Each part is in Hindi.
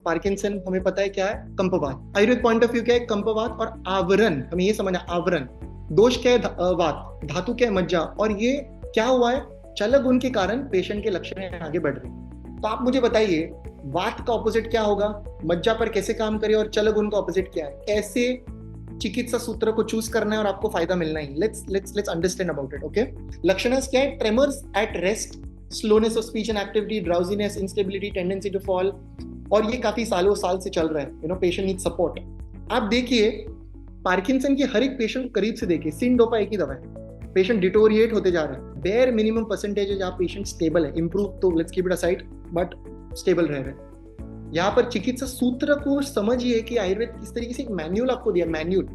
पार्किंसन हमें पता है क्या है, कंपवात। आयुर्वेद पॉइंट ऑफ व्यू क्या है, कंपवात और आवरण, हमें ये समझना आवरण। दोष क्या है, वात, धातु क्या है, मज्जा। और ये क्या हुआ है, चल गुण के कारण पेशेंट के लक्षण आगे बढ़ रहे हैं। तो आप मुझे बताइए वात का ऑपोजिट क्या होगा, मज्जा पर कैसे काम करे, और चल गुण का ऑपोजिट क्या है, ऐसे चिकित्सा सूत्र को चूज करना है और आपको फायदा मिलना ही। Let's understand about it. Okay, लक्षण क्या है, tremors at rest, slowness of speech and activity, drowsiness, instability, tendency to fall. और ये काफी सालों साल से चल रहा है, पेशेंट नीड सपोर्ट। आप देखिए पार्किंसन के हर एक पेशेंट को करीब से देखिए, सिंडोपा एक ही दवा है, पेशेंट डिटोरिएट होते जा रहे हैं। बेयर मिनिमम परसेंटेज है जहाँ पेशेंट स्टेबल है, इंप्रूव तो let's keep it aside, but stable रह रहे हैं। यहाँ पर चिकित्सा सूत्र को समझिए कि आयुर्वेद किस तरीके से एक मैन्युअल आपको दिया, मैन्युअल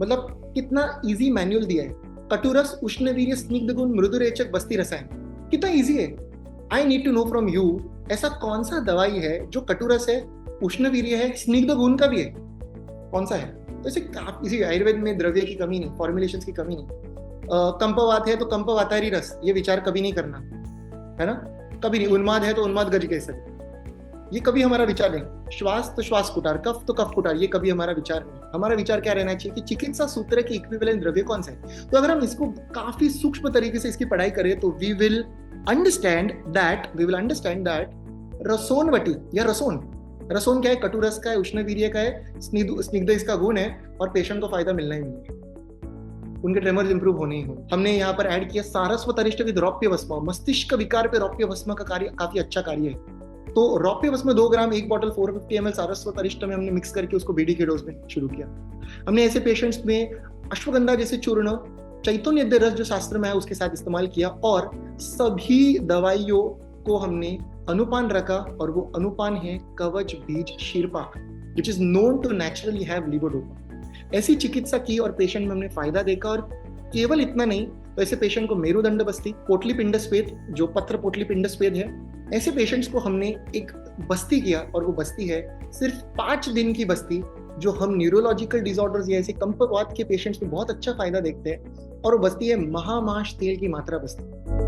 मतलब कितना इजी मैन्युअल दिया है। कटुरस, उष्णवीर्य, स्निग्ध गुण, मृदुरेचक, बस्ती रसायन, कितना इजी है। I need to know from you, ऐसा कौन सा दवाई है जो कटुरस है, उष्णवीर्य है, स्निग्ध गुण का भी है, कौन सा है? तो इसे काफी, आयुर्वेद में द्रव्य की कमी नहीं, फॉर्मुलेशंस की कमी नहीं। कंपवात है तो कंपवातारी रस, ये विचार कभी नहीं करना है ना, कभी नहीं। उन्माद है तो उन्माद गज कैसे, ये कभी हमारा विचार नहीं। श्वास तो श्वास कुटार, कफ तो कफ कुटार, ये कभी हमारा विचार नहीं। हमारा विचार क्या रहना चाहिए कि चिकित्सा सूत्र के इक्विवेलेंट द्रव्य कौन सा है। तो अगर हम इसको काफी सूक्ष्म तरीके से इसकी पढ़ाई करें तो वी विल अंडरस्टैंड दैट रसोनवटी या रसोन, रसोन क्या है, कटुरस का है, उष्णवीर्य का है, स्निग्ध इसका गुण है, और पेशेंट को फायदा मिलना ही मिलेगा, उनके ट्रेमर्स इंप्रूव होने ही हो। हमने यहाँ पर ऐड किया सारस्वत अरिष्ट विद रौप्य भस्म, मस्तिष्क विकार पे रौप्य भस्म का कार्य काफी अच्छा कार्य है। तो रौप्य भस्म 2 ग्राम, एक बॉटल 450 ml सारस्वत अरिष्ट में हमने मिक्स करके उसको बीडी के डोज में शुरू किया। हमने ऐसे पेशेंट्स में अश्वगंधा जैसे चूर्ण, चैतन्य रस जो शास्त्र में है उसके साथ इस्तेमाल किया, और सभी दवाइयों को हमने अनुपान रखा, और वो अनुपान है कवच बीज शीरपाक, which is known to naturally have levodopa. ऐसी चिकित्सा की और पेशेंट में हमने फायदा देखा। और केवल इतना नहीं, तो ऐसे पेशेंट को मेरुदंड बस्ती, पोटली पिंड स्वेद, जो पत्र पोटली पिंड स्वेद है, ऐसे पेशेंट्स को हमने एक बस्ती किया, और वो बस्ती है सिर्फ 5 दिन की बस्ती, जो हम न्यूरोलॉजिकल डिसऑर्डर्स या ऐसे कंपवात के पेशेंट्स में बहुत अच्छा फायदा देखते हैं, और वो बस्ती है महामाश तेल की मात्रा बस्ती।